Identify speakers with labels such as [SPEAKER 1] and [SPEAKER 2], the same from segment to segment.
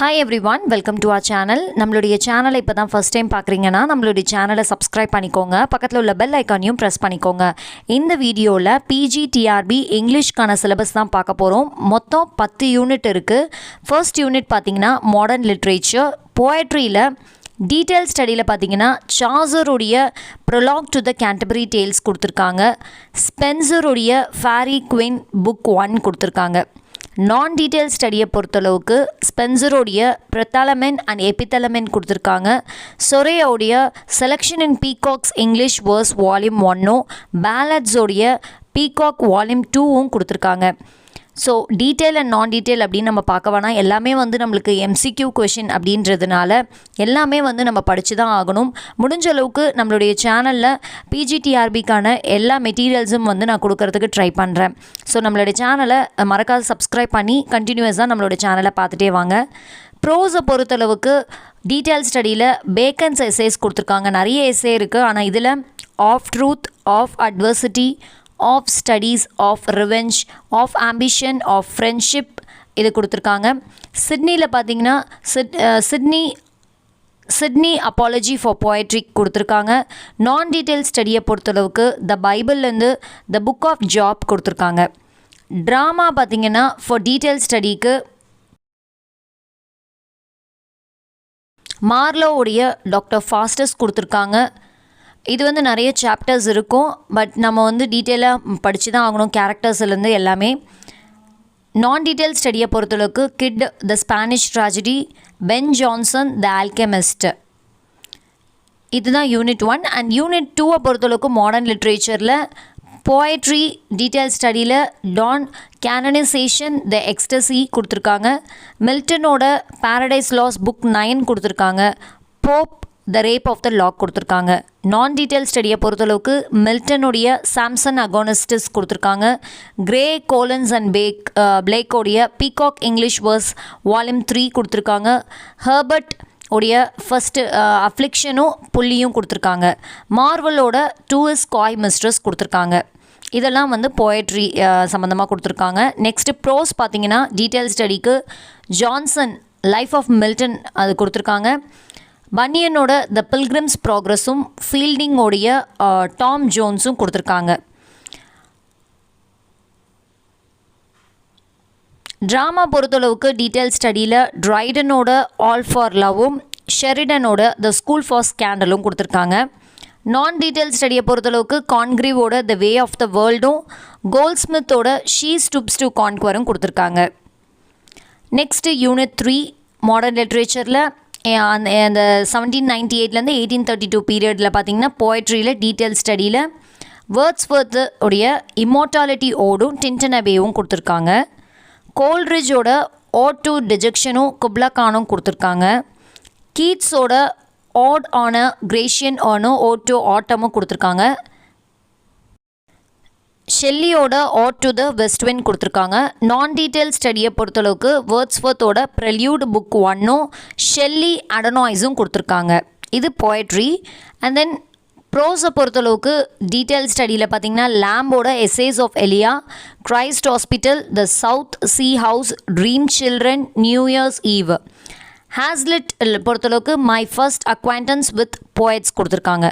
[SPEAKER 1] Hi everyone, welcome to our channel. நம்மளுடைய சேனலை இப்போ தான் ஃபர்ஸ்ட் டைம் பார்க்குறீங்கன்னா நம்மளுடைய சேனலை சப்ஸ்கிரைப் பண்ணிக்கோங்க. பக்கத்தில் உள்ள பெல் ஐக்கானையும் ப்ரெஸ் பண்ணிக்கோங்க. இந்த வீடியோவில் பிஜிடிஆர்பி இங்கிலீஷ்க்கான சிலபஸ் தான் பார்க்க போகிறோம். மொத்தம் 10 யூனிட் இருக்குது. ஃபர்ஸ்ட் யூனிட் பார்த்திங்கன்னா மாடர்ன் லிட்ரேச்சர். போயட்ரியில் டீட்டெயில் ஸ்டடியில் பார்த்தீங்கன்னா சாசருடைய prologue to the Canterbury Tales கொடுத்துருக்காங்க. ஸ்பென்சருடைய ஃபேரி குயின் புக் 1 கொடுத்துருக்காங்க. நான் டீட்டெயில் ஸ்டடியை பொறுத்தளவுக்கு ஸ்பென்சரோடைய பிரத்தாலமென் அண்ட் எபித்தலமென் கொடுத்துருக்காங்க. சொரேயோடைய selection in Peacock's English verse volume 1ம் பேலட்ஸோடைய பீகாக் வால்யூம் 2வும் கொடுத்துருக்காங்க. So detail and non detail அப்படின்னு நம்ம பார்க்க வேணாம். எல்லாமே நம்மளுக்கு எம்சிக்யூ கொஷின் அப்படின்றதுனால எல்லாமே நம்ம படித்து தான் ஆகணும். முடிஞ்ச அளவுக்கு நம்மளுடைய சேனலில் பிஜிடிஆர்பிக்கான எல்லா மெட்டீரியல்ஸும் நான் கொடுக்கறதுக்கு ட்ரை பண்ணுறேன். ஸோ நம்மளுடைய சேனலை மறக்காத சப்ஸ்கிரைப் பண்ணி கண்டினியூஸாக நம்மளுடைய சேனலை பார்த்துட்டே வாங்க. ப்ரோஸை பொறுத்தளவுக்கு டீட்டெயில் ஸ்டடியில் பேக்கன்ஸ் எஸ்ஏஸ் கொடுத்துருக்காங்க. நிறைய எஸ்ஏ இருக்குது. ஆனால் இதில் of truth, of adversity, of studies, of revenge, of ambition, of friendship இது கொடுத்துருக்காங்க. சிட்னியில் பார்த்தீங்கன்னா சிட்னி அப்பாலஜி ஃபார் போயட்ரி கொடுத்துருக்காங்க. நான் டீட்டெயில் ஸ்டடியை பொறுத்தளவுக்கு த பைபிள்லேருந்து த புக் ஆஃப் ஜாப் கொடுத்துருக்காங்க. ட்ராமா பார்த்தீங்கன்னா ஃபார் டீட்டெயில் ஸ்டடிக்கு மார்லோவுடைய டாக்டர் ஃபாஸ்டஸ் கொடுத்துருக்காங்க. இது நிறைய சாப்டர்ஸ் இருக்கும். பட் நம்ம டீட்டெயிலாக படித்து தான் ஆகணும், கேரக்டர்ஸ்லேருந்து எல்லாமே. நான் டீட்டெயில் ஸ்டடியை பொறுத்தளவுக்கு Kyd the Spanish tragedy, Ben Jonson the alchemist, இதுதான் யூனிட் 1. அண்ட் யூனிட் 2 பொறுத்தளவுக்கு மாடர்ன் லிட்ரேச்சரில் போயட்ரி டீட்டெயில் ஸ்டடியில் டான் கேனனைசேஷன் த எக்ஸ்டசி கொடுத்துருக்காங்க. மில்டனோட பாரடைஸ் லாஸ் புக் 9 கொடுத்துருக்காங்க. Pope the rape of the lock கொடுத்துருக்காங்க. நான் டீட்டெயில் ஸ்டடியை பொறுத்தளவுக்கு மில்டனுடைய சாம்சன் அகோனிஸ்டிஸ் கொடுத்துருக்காங்க. கிரே, கோலன்ஸ் அண்ட் பிளேக்கோடைய பீகாக் இங்கிலீஷ் வேர்ஸ் வால்யூம் 3 கொடுத்துருக்காங்க. ஹெர்பர்ட் உடைய ஃபஸ்ட்டு அஃப்ளிக்ஷனும் புள்ளியும் கொடுத்துருக்காங்க. மார்வலோட 2 இஸ் காய் மிஸ்ட்ரஸ் கொடுத்துருக்காங்க. இதெல்லாம் போயட்ரி சம்மந்தமாக கொடுத்துருக்காங்க. நெக்ஸ்ட்டு ப்ரோஸ் பார்த்தீங்கன்னா டீட்டெயில் ஸ்டடிக்கு ஜான்சன் லைஃப் ஆஃப் மில்டன் அது கொடுத்துருக்காங்க. பனியனோட த பில்கிரிம்ஸ் ப்ராக்ரஸும் ஃபீல்டிங்கோடைய டாம் ஜோன்ஸும் கொடுத்துருக்காங்க. ட்ராமா பொறுத்தளவுக்கு டீட்டெயில் ஸ்டடியில் ட்ரைடனோட ஆல் ஃபார் லவ்வும் ஷெரிடனோட த ஸ்கூல் ஃபார் ஸ்கேண்டலும் கொடுத்துருக்காங்க. நான் டீட்டெயில் ஸ்டடியை பொறுத்தளவுக்கு கான்க்ரீவோட த வே ஆஃப் த வேர்ல்டும் கோல்ட்ஸ்மித்தோட ஷீ ஸ்டூப்ஸ் டு கான்க்வரும் கொடுத்துருக்காங்க. நெக்ஸ்ட்டு யூனிட் 3 மாடர்ன் லிட்ரேச்சரில் அந்த 1798 1832 பீரியடில் பார்த்திங்கன்னா போய்ட்ரியில் டீட்டெயில் ஸ்டடியில் வேர்ட்ஸ்வர்த் உடைய இம்மோர்டாலிட்டி ஓடும் டின்டனபேவும் கொடுத்துருக்காங்க. கோல்ட்ரிட்ஜோட ஓட் டு டிஜெக்ஷனும் குப்லா கானும் கொடுத்துருக்காங்க. கீட்ஸோட ஆட் ஆன கிரேஷியன் ஆனும் ஓட் டு ஆட்டமும் கொடுத்துருக்காங்க. ஷெல்லியோட ode to the west wind கொடுத்துருக்காங்க. நான் டீட்டெயில் ஸ்டடியை பொறுத்தளவுக்கு வேர்ட்ஸ்வர்த்தோட ப்ரெல்யூட் புக் 1ம் ஷெல்லி அடனாய்ஸும் கொடுத்துருக்காங்க. இது போயட்ரி. அண்ட் தென் ப்ரோஸை பொறுத்தளவுக்கு டீட்டெயில் ஸ்டடியில் பார்த்திங்கன்னா லேம்போட essays of Elia, Christ hospital, the south sea house, dream children, new year's eve. Hazlitt பொறுத்தளவுக்கு my first acquaintance with poets கொடுத்துருக்காங்க.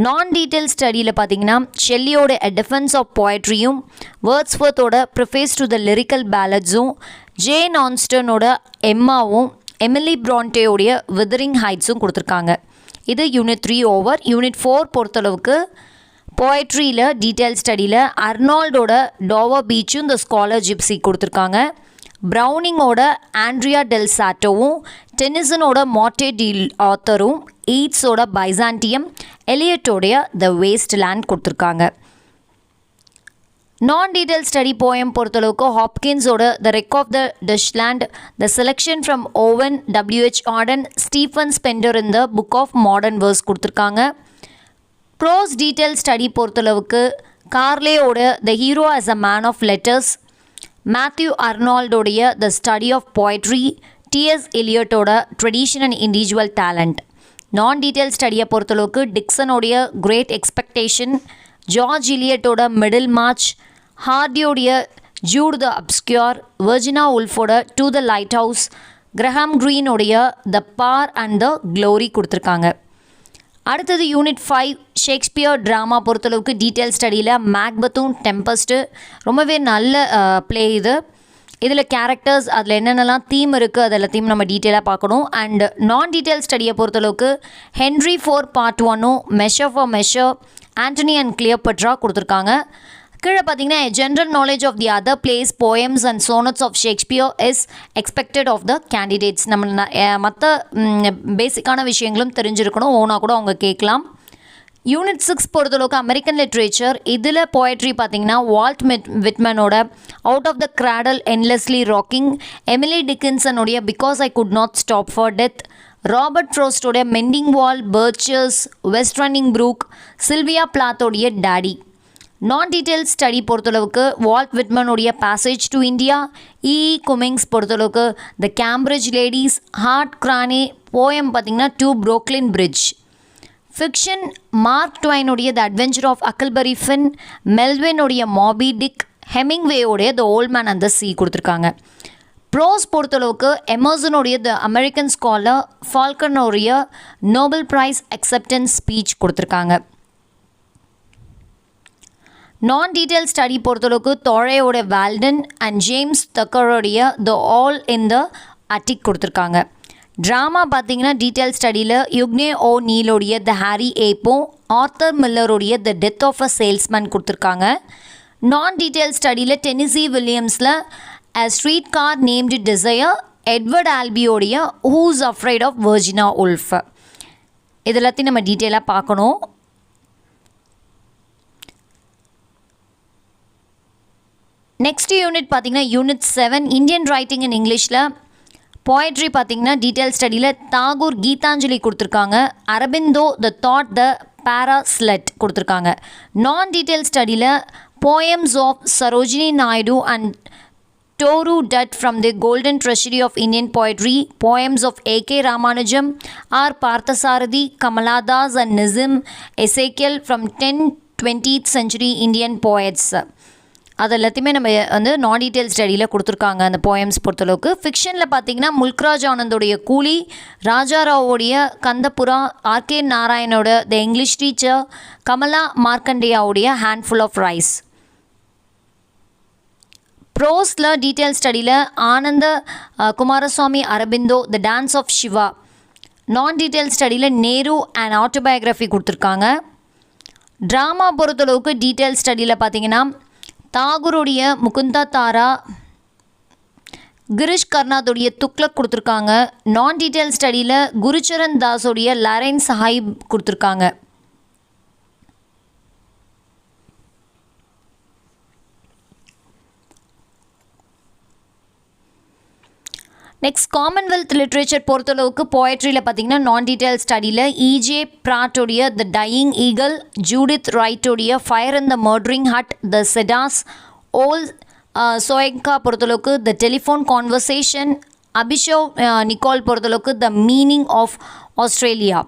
[SPEAKER 1] நான் டீட்டெயில் ஸ்டடியில் பார்த்தீங்கன்னா ஷெல்லியோட எ டிஃபென்ஸ் ஆஃப் போயட்ரியும் வேர்ட்ஸ்வர்த்தோட ப்ரிஃபேஸ் டு த லிரிக்கல் பேலட்ஸும் ஜேன் ஆன்ஸ்டனோட எம்மாவும் எமிலி பிரான்டேயோடைய விதரிங் ஹைட்ஸும் கொடுத்துருக்காங்க. இது யூனிட் 3 ஓவர். யூனிட் 4 பொறுத்தளவுக்கு போயட்ரியில் டீட்டெயில் ஸ்டடியில் அர்னால்டோட டோவர் பீச்சும் த ஸ்காலர் ஜிப்சி கொடுத்துருக்காங்க. ப்ரௌனிங்கோட ஆண்ட்ரியா டெல் சாட்டோவும் டென்னிசனோட மார்டே டி ஆத்தரும் ஈட்ஸோட பைசாண்டியம், எலியட்டோடைய த வேஸ்ட் லேண்ட் கொடுத்துருக்காங்க. நான் டீட்டெயில் ஸ்டடி போயம் பொறுத்தளவுக்கு ஹாப்கின்ஸோட the wreck of the Deutschland, the selection from Owen WH Auden, Stephen Spender இந்த புக் ஆஃப் மாடர்ன் வேர்ஸ் கொடுத்துருக்காங்க. ப்ரோஸ் டீட்டெயில் ஸ்டடி பொறுத்தளவுக்கு கார்லேயோட the hero as a man of letters, Matthew அர்னால்டோடைய the study of poetry, TS எலியட்டோட tradition and individual talent. Non detail ஸ்டடியை பொறுத்தளவுக்கு டிக்சனோடைய great expectation, George இலியட்டோட middle March, ஹார்டியோடைய Jude the obscure, Virginia உல்ஃபோட to the lighthouse, Graham க்ரீனுடைய the power and the glory கொடுத்துருக்காங்க. அடுத்தது யூனிட் 5 ஷேக்ஸ்பியர் ட்ராமா பொறுத்தளவுக்கு டீட்டெயில் ஸ்டடியில் மேக்பத்தும் டெம்பஸ்ட்டு ரொம்பவே நல்ல ப்ளே இது. இதில் கேரக்டர்ஸ் அதில் என்னென்னலாம் தீம் இருக்குது அது எல்லாத்தையும் நம்ம டீட்டெயிலாக பார்க்கணும். அண்ட் நான் டீட்டெயில் ஸ்டடியை பொறுத்தளவுக்கு Henry 4 part 1 measure for measure Antony and Cleopatra கொடுத்துருக்காங்க. கீழே பார்த்தீங்கன்னா general knowledge of the other plays poems and sonnets of Shakespeare is expected of the candidates. நம்ம மற்ற பேசிக்கான விஷயங்களும் தெரிஞ்சிருக்கணும், ஓனாக கூட அவங்க கேட்கலாம். யூனிட் 6 பொறுத்தளவுக்கு அமெரிக்கன் லிட்ரேச்சர். இதில் போயட்ரி பார்த்தீங்கன்னா வால்ட் விட்மனோட out of the cradle endlessly rocking, Emily டிக்கின்சனுடைய because I could not stop for death, Robert ஃப்ரோஸ்டோடைய mending wall, birches, west running brook, Sylvia பிளாத்தோடைய டேடி. நான் டீட்டெயில் ஸ்டடி பொறுத்தளவுக்கு Walt விட்மனுடைய passage to India, Cummings பொறுத்தளவுக்கு the Cambridge ladies, Hart Crane poem பார்த்திங்கன்னா to Brooklyn bridge. Fiction Mark ட்வைனுடைய the adventure of Huckleberry Finn, மெல்வினுடைய Moby Dick, ஹெமிங்வேயோடைய the old man and the sea கொடுத்துருக்காங்க. Prose பொறுத்தளவுக்கு எமர்சனுடைய the American scholar, ஃபால்கனோடைய Nobel prize acceptance speech கொடுத்துருக்காங்க. Non detail study பொறுத்தளவுக்கு தோழையோட வால்டன் அண்ட் ஜேம்ஸ் தக்கரோடைய the all in the attic கொடுத்துருக்காங்க. ட்ராமா பார்த்தீங்கன்னா டீட்டெயில் ஸ்டடியில் யுக்னே ஓ நீலோடைய த ஹாரி ஏப்போ, ஆர்த்தர் மில்லருடைய the death of a salesman கொடுத்துருக்காங்க. நான் டீட்டெயில் ஸ்டடியில் டெனிசி வில்லியம்ஸில் a streetcar named desire, Edward ஆல்பியோடைய who's afraid of Virginia Woolf. இது எல்லாத்தையும் நம்ம டீட்டெயிலாக பார்க்கணும். நெக்ஸ்ட் யூனிட் பார்த்திங்கன்னா யூனிட் 7 இந்தியன் ரைட்டிங் இன் இங்கிலீஷில் போயட்ரி பார்த்திங்கன்னா டீட்டெயில் ஸ்டடியில் தாகூர் கீதாஞ்சலி கொடுத்துருக்காங்க, அரபிந்தோ த தாட் த பேரா ஸ்லெட் கொடுத்துருக்காங்க. Non detail ஸ்டடியில் poems of Sarojini Naidu and door டட் from the golden treasury of Indian poetry, poems of AK Ramanujam, R Parthasarathy, Kamala Das and Nissim, Ezekiel from 10-20th century Indian poets. அது எல்லாத்தையுமே நம்ம வந்து நான் டீட்டெயில் ஸ்டடியில் கொடுத்துருக்காங்க அந்த போயம்ஸ் பொறுத்தளவுக்கு. ஃபிக்ஷனில் பார்த்தீங்கன்னா முல்க்ராஜ் ஆனந்தோடைய கூலி, ராஜாராவோடைய கந்தபுரா, ஆர்கே நாராயணோட த இங்கிலீஷ் டீச்சர், கமலா மார்க்கண்டேயாவுடைய ஹேண்ட்ஃபுல் ஆஃப் ரைஸ். ப்ரோஸில் டீட்டெயில் ஸ்டடியில் Ananda Coomaraswamy Aurobindo the dance of Shiva. Non detail ஸ்டடியில் நேரு அண்ட் ஆட்டோபயோகிராஃபி கொடுத்துருக்காங்க. ட்ராமா பொறுத்தளவுக்கு டீட்டெயில் ஸ்டடியில் பார்த்தீங்கன்னா தாகூருடைய முகுந்தா தாரா, கிரிஷ் கர்நாதோடைய துக்ளக் கொடுத்துருக்காங்க. நான் டீட்டெயில் ஸ்டடியில் குருச்சரன் தாஸோடைய லாரைன் சாஹிப் கொடுத்துருக்காங்க. நெக்ஸ்ட் காமன்வெல்த் லிட்ரேச்சர் பொறுத்தளவுக்கு போயட்ரியில் பார்த்தீங்கன்னா நான் டீட்டெயில் ஸ்டடியில் இஜே பிராட்டோடைய த டையிங் ஈகல், ஜூடித் ரைட்டோடைய fire and the murdering hut, the cedars, Wole Soyinka பொறுத்தளவுக்கு the telephone conversation, Abioseh Nicol பொறுத்தளவுக்கு the meaning of Australia.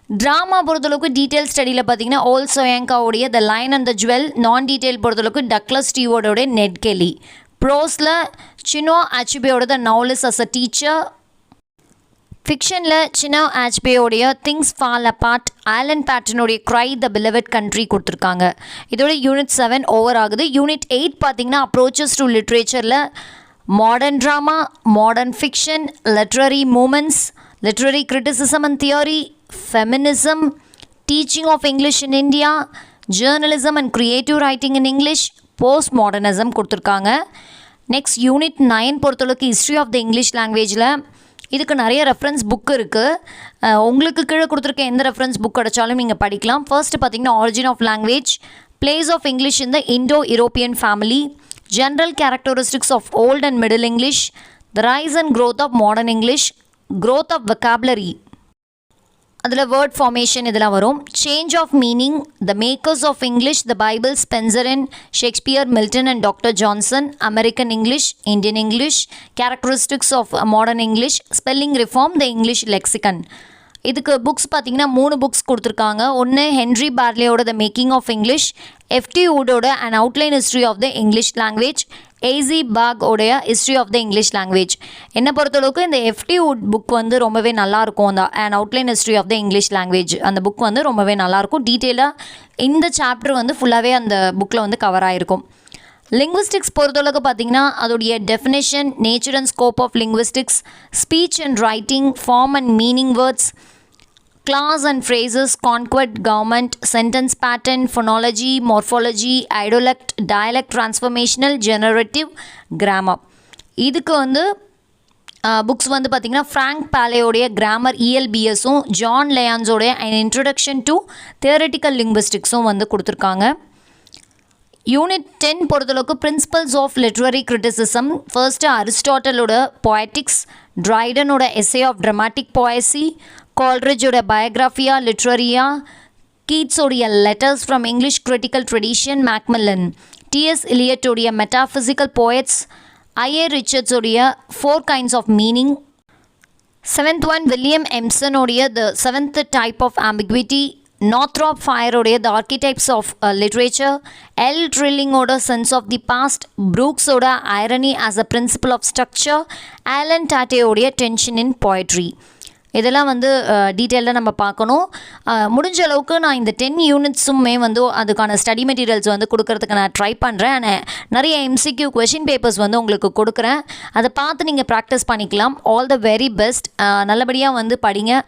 [SPEAKER 1] Drama பொறுத்தளவுக்கு டீட்டெயில் ஸ்டடியில் பார்த்தீங்கன்னா ஓல் சோயங்காவுடைய the lion and the jewel, non detail பொறுத்தளவுக்கு Douglas ஸ்டீவோடைய Ned Kelly. ப்ரோஸில் Chinua ஆச்பேயோட the novelist as a teacher. ஃபிக்ஷனில் சினோ ஆச்பேயோடைய திங்ஸ் ஃபால் அபார்ட், ஆலன் பேட்டனுடைய க்ரை த பிலவட் கண்ட்ரி கொடுத்துருக்காங்க. இதோட யூனிட் 7 ஓவர் ஆகுது. யூனிட் 8 பார்த்தீங்கன்னா approaches to லிட்ரேச்சரில் modern drama, modern fiction, literary moments, literary criticism and theory, feminism, teaching of English in India, journalism and creative writing in English, postmodernism கொடுத்துருக்காங்க. Next unit 9 பொறுத்தளவுக்கு history of the English லாங்குவேஜில் இதுக்கு நிறைய reference book இருக்குது. உங்களுக்கு கீழே கொடுத்துருக்க எந்த ரெஃபரன்ஸ் புக் கிடைச்சாலும் நீங்கள் படிக்கலாம். ஃபர்ஸ்ட் பார்த்தீங்கன்னா origin of language, place of English in the Indo European family, general characteristics of old and middle English, the rise and growth of modern English, growth of vocabulary, அதில் word formation இதெல்லாம் வரும். Change of meaning, the makers of English, the Bible, ஸ்பென்சரின், Shakespeare, Milton and doctor Johnson, American English, Indian English, characteristics of modern English, spelling reform, the English lexicon. இதுக்கு books பார்த்தீங்கன்னா 3 books கொடுத்துருக்காங்க. ஒன்று Henry பார்லேயோட the making of English, FT வுடோட and outline history of the English language, AC பாகோடைய history of the English language. என்னை பொறுத்தளவுக்கு இந்த எஃப்டி வுட் புக் வந்து ரொம்பவே நல்லாயிருக்கும். அந்த and outline history of the English language அந்த புக் வந்து ரொம்பவே நல்லாயிருக்கும். டீட்டெயிலாக இந்த சாப்டர் வந்து ஃபுல்லாகவே அந்த புக்கில் வந்து கவர் ஆகிருக்கும். லிங்குவிஸ்டிக்ஸ் பொறுத்தளவுக்கு பார்த்தீங்கன்னா அதோடைய definition, nature and scope of linguistics, speech and writing, form and meaning words, clause and phrases, conquest, government, sentence pattern, phonology, morphology, idolect, dialect, transformational, generative, grammar. இதுக்கு வந்து புக்ஸ் வந்து பார்த்திங்கன்னா ஃப்ராங்க் பாலேயோடைய கிராமர் ELBSும் ஜான் லேயான்ஸோடைய an introduction to theoretical linguisticsும் வந்து கொடுத்துருக்காங்க. யூனிட் 10 பொறுத்தளவுக்கு principles of literary criticism. First அரிஸ்டாட்டலோட பொயட்டிக்ஸ், ட்ரைடனோட எஸ்ஸே ஆஃப் ட்ராமாட்டிக் பொயசி, கால்ரிட்ஜோட பயோகிராஃபியா லிட்ரரியா, கீட்ஸோடைய letters from English critical tradition, Macmillan, TS இலியட்டோடைய மெட்டாஃபிசிக்கல் போயட்ஸ், ஐஏ ரிச்சர்ட்ஸோடைய 4 kinds of meaning, 7th one William எம்சனோடைய the 7th type of ambiguity, Northrop ஃபயரோடைய the archetypes of literature, L ட்ரில்லிங்கோட sense of the past, ப்ரூக்ஸோட irony as a principle of structure, Allen டாட்டேயோடைய tension in poetry. இதெல்லாம் வந்து டீட்டெயிலாக நம்ம பார்க்கணும். முடிஞ்ச அளவுக்கு நான் இந்த 10 யூனிட்ஸுமே வந்து அதுக்கான ஸ்டடி மெட்டீரியல்ஸ் வந்து கொடுக்கறதுக்கு நான் ட்ரை பண்ணுறேன். நிறைய MCQ கொஷின் பேப்பர்ஸ் வந்து உங்களுக்கு கொடுக்குறேன். அதை பார்த்து நீங்கள் ப்ராக்டிஸ் பண்ணிக்கலாம். All the very best. நல்லபடியாக வந்து படிங்க.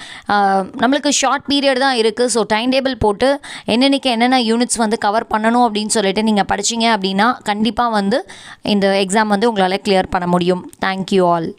[SPEAKER 1] நம்மளுக்கு ஷார்ட் பீரியட் தான் இருக்குது. ஸோ டைம் டேபிள் போட்டு என்னென்னைக்கு என்னென்ன யூனிட்ஸ் வந்து கவர் பண்ணணும் அப்படின்னு சொல்லிட்டு நீங்கள் படிச்சிங்க அப்படின்னா கண்டிப்பாக வந்து இந்த எக்ஸாம் வந்து உங்களால் கிளியர் பண்ண முடியும். Thank you all.